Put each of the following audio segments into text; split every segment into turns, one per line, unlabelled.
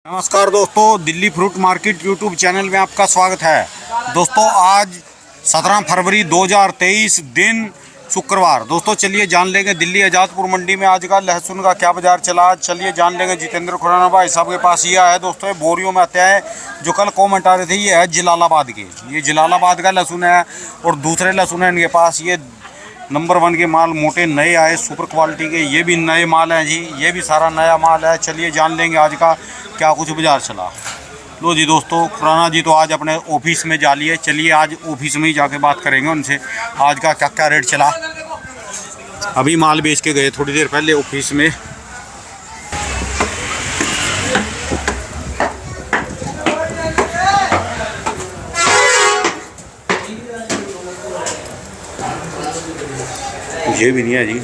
नमस्कार दोस्तों, Delhi fruit market YouTube channel में आपका स्वागत है। दोस्तों आज 17 फरवरी 2023 दिन शुक्रवार। दोस्तों चलिए जान लेंगे दिल्ली आज़ादपुर मंडी में आज का लहसुन का क्या बाजार चला। चलिए जान लेंगे। जितेंद्र खुराना भाई साहब के पास ये है दोस्तों, ये बोरियों में आते हैं। जो कल कॉमेंट आ रहे थे ये है जलालाबाद के, ये जलालाबाद का लहसुन है। और दूसरे लहसुन है इनके पास, ये नंबर 1 के माल मोटे नए आए सुपर क्वालिटी के, ये भी नए माल हैं जी, ये भी सारा नया माल है। चलिए जान लेंगे आज का क्या कुछ बाजार चला। लो जी दोस्तों, खुराना जी तो आज अपने ऑफिस में जा लिए। चलिए आज ऑफिस में ही जाके बात करेंगे उनसे आज का क्या क्या रेट चला। अभी माल बेच के गए थोड़ी देर पहले ऑफिस में। ये भी नहीं है जी,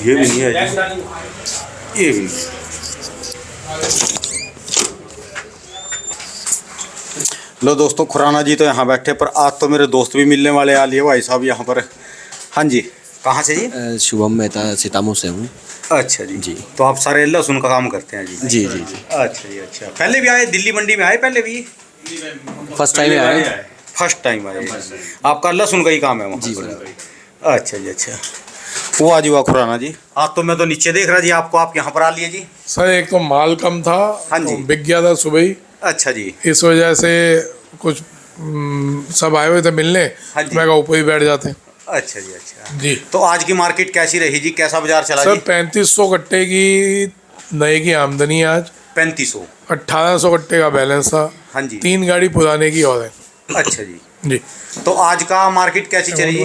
ये भी नहीं है जी, ये भी। लो दोस्तों, खुराना जी तो यहाँ बैठे, पर आज तो मेरे दोस्त भी मिलने वाले आ लिए भाई साहब यहाँ पर। हाँ जी, कहाँ से जी?
शुभम मेहता सीतामऊ से हूँ।
अच्छा जी जी। तो आप सारे लहसुन का काम करते हैं जी?
जी जी जी।
अच्छा जी। अच्छा, पहले भी आए दिल्ली मंडी में? आए पहले भी?
फर्स्ट टाइम आए।
फर्स्ट टाइम आए। आपका लहसुन का ही काम है वहाँ?
जी।
अच्छा जी। अच्छा, वाह जी वाह खुराना जी। आज तो मैं तो नीचे देख रहा जी आपको, आप यहाँ पर आ लिए जी।
सर एक तो माल कम था।
हाँ जी।
तो बिक गया था सुबह ही।
अच्छा जी।
इस वजह से कुछ सब आए हुए थे मिलने।
हाँ जी।
मैं कहा ऊपर ही बैठ जाते।
अच्छा जी। अच्छा
जी।
तो आज की मार्केट कैसी रही जी? कैसा बाजार चला
सर
जी?
3500 कट्टे की नए की आमदनी है आज।
3500।
1800 कट्टे का बैलेंस था।
हाँ जी।
3 गाड़ी पुराने की और है।
अच्छा जी।
जी।
तो आज का मार्केट कैसी चली?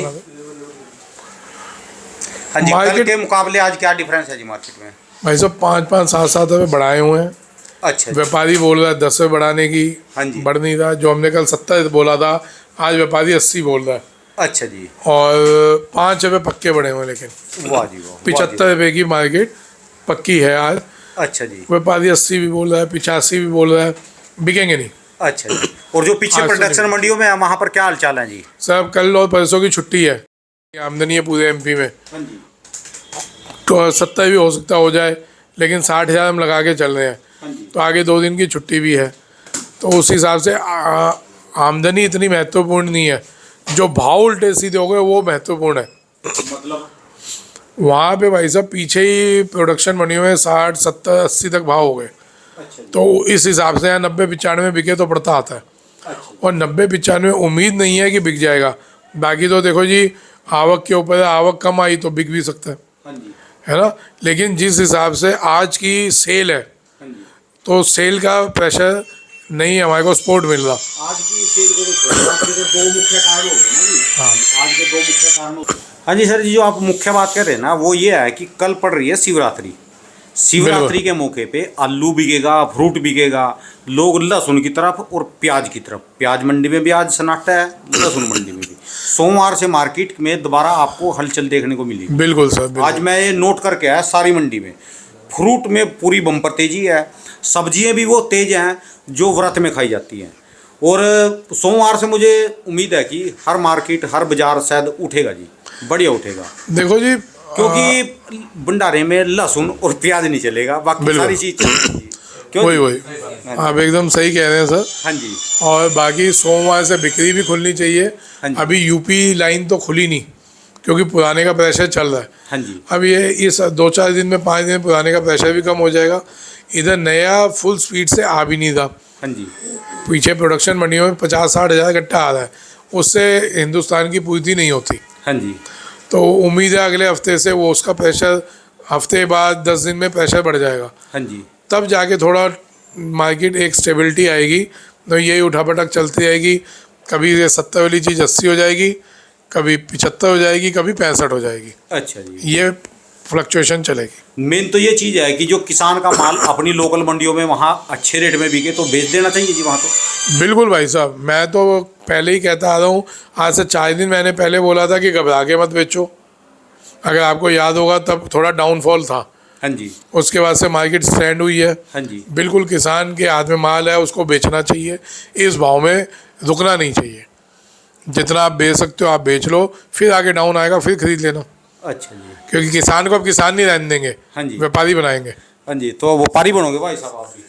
हाँ जी, कल
मार्केट
के मुकाबले आज क्या डिफरेंस है जी मार्केट में?
भाई साहब 5-5 7-7 रुपये बढ़ाए हुए हैं।
अच्छा जी।
व्यापारी बोल रहा है 10 रुपये बढ़ाने की।
हाँ जी।
बढ़ नहीं रहा। जो हमने कल 70 बोला था, आज व्यापारी 80 बोल रहा है।
अच्छा जी।
और 5 रुपये पक्के बढ़े हुए, लेकिन
वाह जी वाह।
75 रुपये की मार्केट पक्की है आज।
अच्छा जी।
व्यापारी 80 भी बोल रहा है, 85 भी बोल रहा है, बिकेंगे नहीं।
अच्छा जी। और जो पीछे
आज तो
प्रोडक्शन मंडियों में है वहाँ पर क्या हाल चाल है जी?
सब कल और परसों की छुट्टी है, आमदनी है पूरे एमपी में।
हाँ जी।
तो 70 भी हो सकता हो जाए, लेकिन 60,000 हम लगा के चल रहे हैं।
हाँ जी।
तो आगे 2 दिन की छुट्टी भी है, तो उस हिसाब से आमदनी इतनी महत्वपूर्ण नहीं है। जो भाव उल्टे सीधे हो गए वो महत्वपूर्ण है।
मतलब
वहाँ पे भाई साहब पीछे ही प्रोडक्शन बनी हुए 60 70 80 तक भाव हो गए।
अच्छा जी।
तो इस हिसाब से 90-95 बिके तो पड़ता आता है।
अच्छा।
और 90-95 उम्मीद नहीं है कि बिक जाएगा। बाकी तो देखो जी, आवक के ऊपर है, आवक कम आई तो बिक भी सकता है।
हाँ जी।
है ना। लेकिन जिस हिसाब से आज की सेल है,
हाँ जी।
तो सेल का प्रेशर नहीं हमारे को सपोर्ट मिल रहा।
आज की सेल को तो आज के तो 2 मुख्य कारण हो गए ना जी।
हाँ।
आज के 2 मुख्य कारण। हाँ जी सर जी, जो आप मुख्य बात कर रहे हैं ना, वो ये है कि कल पड़ रही है शिवरात्रि। शिवरात्रि के मौके पे आलू बिकेगा, फ्रूट बिकेगा, लोग लहसुन की तरफ और प्याज की तरफ। प्याज मंडी में भी आज सन्नाटा है, लहसुन मंडी में भी। सोमवार से मार्केट में दोबारा आपको हलचल देखने को मिली।
बिल्कुल सर, बिल्कुल।
आज मैं ये नोट करके आया, सारी मंडी में फ्रूट में पूरी बम्पर तेजी है। सब्जियां भी वो तेज हैं जो व्रत में खाई जाती हैं। और सोमवार से मुझे उम्मीद है कि हर मार्केट, हर बाजार शायद उठेगा जी, बढ़िया उठेगा।
देखो जी,
क्योंकि भंडारे में लहसुन और प्याज नहीं चलेगा, बाकी
बिल्कुल।
सारी चीज चलेगी। क्यों
वही
जी?
वही आप एकदम सही कह रहे हैं सर।
हाँ जी।
और बाकी सोमवार से बिक्री भी खुलनी चाहिए।
हाँ जी।
अभी यूपी लाइन तो खुली नहीं, क्योंकि पुराने का प्रेशर चल रहा है।
हाँ जी।
अब ये इस 2-4 दिन में 5 दिन में पुराने का प्रेशर भी कम हो जाएगा। इधर नया फुल स्पीड से आ भी नहीं रहा।
हाँ जी।
पीछे प्रोडक्शन मंडियों में 50-60 हज़ार कट्टा आ रहा है, उससे हिंदुस्तान की पूर्ति नहीं होती।
हाँ जी।
तो उम्मीद है अगले हफ्ते से वो उसका प्रेशर, हफ्ते बाद 10 दिन में प्रेशर बढ़ जाएगा।
हाँ जी।
तब जाके थोड़ा मार्केट एक स्टेबिलिटी आएगी। तो यही उठापटक चलती रहेगी। कभी ये 70 वाली चीज़ 80 हो जाएगी, कभी 75 हो जाएगी, कभी 65 हो जाएगी।
अच्छा जी।
ये फ्लक्चुएशन चलेगी।
मेन तो ये चीज़ है कि जो किसान का माल अपनी लोकल मंडियों में वहाँ अच्छे रेट में बिके तो बेच देना चाहिए जी वहाँ तो।
बिल्कुल भाई साहब, मैं तो पहले ही कहता आ रहा हूँ। आज से 4 दिन मैंने पहले बोला था कि घबरा के मत बेचो। अगर आपको याद होगा तब थोड़ा डाउनफॉल था।
हाँ जी।
उसके बाद से मार्केट स्टैंड हुई है।
हाँ जी।
बिल्कुल किसान के हाथ में माल है, उसको बेचना चाहिए। इस भाव में रुकना नहीं चाहिए। जितना आप बेच सकते हो आप बेच लो, फिर आगे डाउन आएगा फिर खरीद लेना।
अच्छा जी।
क्योंकि किसान को अब किसान नहीं रहने देंगे,
हाँ जी।
व्यापारी बनाएंगे।
हाँ जी। तो व्यापारी बनोगे भाई साहब आप भी?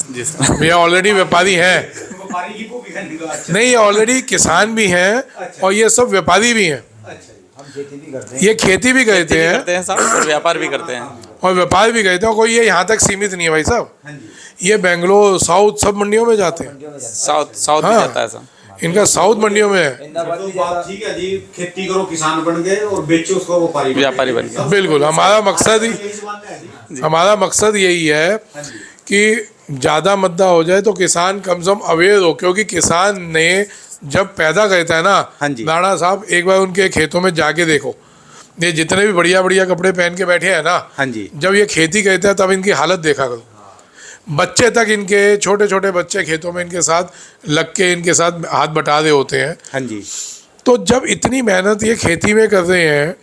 जी सर।
भैया ऑलरेडी व्यापारी हैं, नहीं ऑलरेडी किसान भी हैं और ये सब व्यापारी भी हैं। ये खेती भी करते हैं
करते हैं साहब और व्यापार भी करते हैं।
और व्यापार भी करते हैं। कोई ये यहाँ तक सीमित नहीं है भाई साहब, ये बेंगलोर साउथ सब मंडियों में जाते हैं।
साउथ भी
हाँ।
जाता है सर।
इनका साउथ मंडियों में है।
तो बात ठीक है जी, खेती करो किसान बन गए और बेचो उसको
व्यापारी बन गया।
बिल्कुल हमारा मकसद यही है कि ज़्यादा मद्दा हो जाए तो किसान कम से कम अवेयर हो, क्योंकि किसान ने जब पैदा करता है ना
हाँ जी।
राणा साहब, एक बार उनके खेतों में जाके देखो, ये जितने भी बढ़िया बढ़िया कपड़े पहन के बैठे हैं ना,
हाँ जी,
जब ये खेती करते हैं तब इनकी हालत देखा करो। बच्चे तक इनके, छोटे छोटे बच्चे खेतों में इनके साथ लग के इनके साथ हाथ बटा रहे होते हैं।
हाँ जी।
तो जब इतनी मेहनत ये खेती में कर रहे हैं,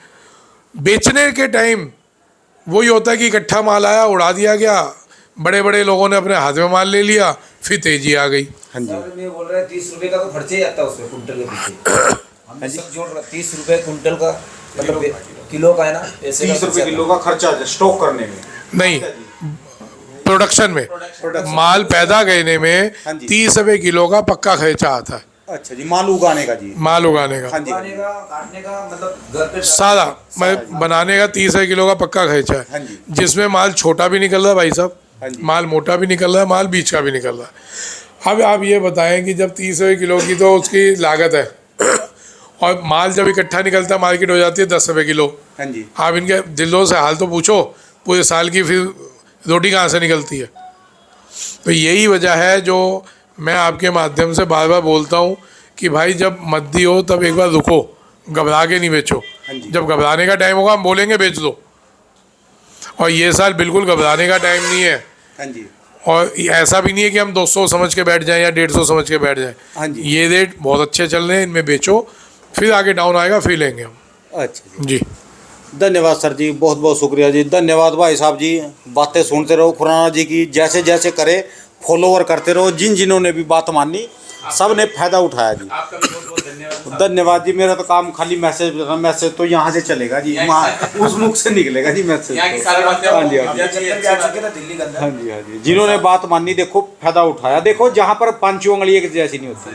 बेचने के टाइम वही होता है कि इकट्ठा माल आया, उड़ा दिया गया, बड़े बड़े लोगों ने अपने हाथ में माल ले लिया, फिर तेजी आ गई।
हाँ जी।
मैं बोल रहा है 30 रुपए का तो खर्चा ही आता है उसमें कुंटल के पीछे। हम सब जोड़ रहे 30 रुपए कुंटल का, मतलब किलो का है ना, ऐसे
30 रुपए किलो का खर्चा स्टॉक करने में,
नहीं प्रोडक्शन में, माल पैदा करने में
हाँ जी।
30 रुपए किलो का पक्का खर्चा आता है।
अच्छा जी, माल उगाने का जी।
माल उगाने का
हाँ जी।
काटने का, काटने का, मतलब घर पे
सारा मैं बनाने का 30 रुपए किलो का पक्का खर्चा
हाँ
है,
जी।
जिसमें माल छोटा भी निकल रहा है भाई साहब,
हाँ जी।
माल मोटा भी निकल रहा है, माल बीच का भी निकल रहा है। अब आप ये बताएं कि जब 30 रुपए किलो की तो उसकी लागत है और माल जब इकट्ठा निकलता है मार्केट हो जाती है 10 रुपए किलो।
हाँ जी।
आप इनके दिलों से हाल तो पूछो, पूरे साल की फिर रोटी कहाँ से निकलती है। तो यही वजह है जो मैं आपके माध्यम से बार बार बोलता हूँ कि भाई जब मद्दी हो तब एक बार रुको, घबरा के नहीं बेचो।
हाँ जी।
जब घबराने का टाइम होगा हम बोलेंगे बेच दो, और ये साल बिल्कुल घबराने का टाइम नहीं है।
हाँ जी।
और ऐसा भी नहीं है कि हम 200 समझ के बैठ जाएं या 150 समझ के बैठ जाएं।
हाँ जी।
ये रेट बहुत अच्छे चल रहे हैं, इनमें बेचो, फिर आगे डाउन आएगा फिर लेंगे हम।
अच्छा
जी
धन्यवाद सर जी, बहुत बहुत शुक्रिया जी, धन्यवाद भाई साहब जी। बातें सुनते रहो खुराना जी की, जैसे जैसे करे फॉलोवर करते रहो। जिन्होंने भी बात मानी सब ने फायदा उठाया जी।
आपका भी बहुत बहुत धन्यवाद।
धन्यवाद जी। मेरा तो काम खाली मैसेज तो यहाँ से चलेगा जी, वहाँ उस मुख से निकलेगा जी मैसेज।
यहाँ की सारी बातें
हाँ जी, हाँ जी।
जा चुके ना दिल्ली के अंदर।
हाँ जी, हाँ जी। जिन्होंने बात मानी देखो फायदा उठाया। देखो जहाँ पर पांचों उंगली एक जैसी नहीं होती,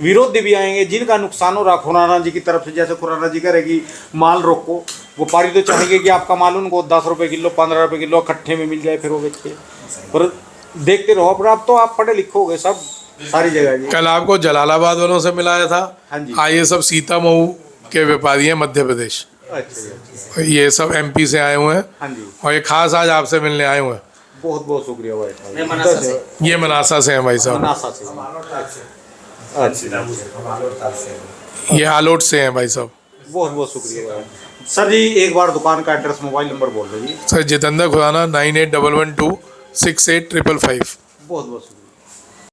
विरोध भी आएंगे। जिनका नुकसान हो रहा खुराना जी की तरफ से, जैसे खुराना जी करेगी माल रोको, व्यापारी तो चाहेंगे कि आपका माल उनको 10 रुपए किलो 15 रुपए किलो इकट्ठे में मिल जाए, फिर वो बेचे। पर देखते रहो, पर अब तो आप पढ़े लिखोगे सब सारी जगह जी।
कल आपको जलालाबाद वालों से मिलाया था,
हाँ जी।
ये सब सीतामऊ के व्यापारी हैं मध्य प्रदेश,
अच्छा,
ये सब MP से आए हुए हैं
हाँ जी।
और ये खास आज आपसे मिलने आए हुए हैं।
बहुत बहुत शुक्रिया भाई साहब।
मैं मनासा से।
ये मनासा से हैं भाई साहब,
मनासा से। अच्छा,
ये आलोट से हैं भाई साहब।
बहुत बहुत शुक्रिया भाई सर जी। एक बार दुकान का एड्रेस मोबाइल नंबर बोल दीजिए।
सर जितेंद्र खुराना 9811268555।
बहुत बहुत शुक्रिया।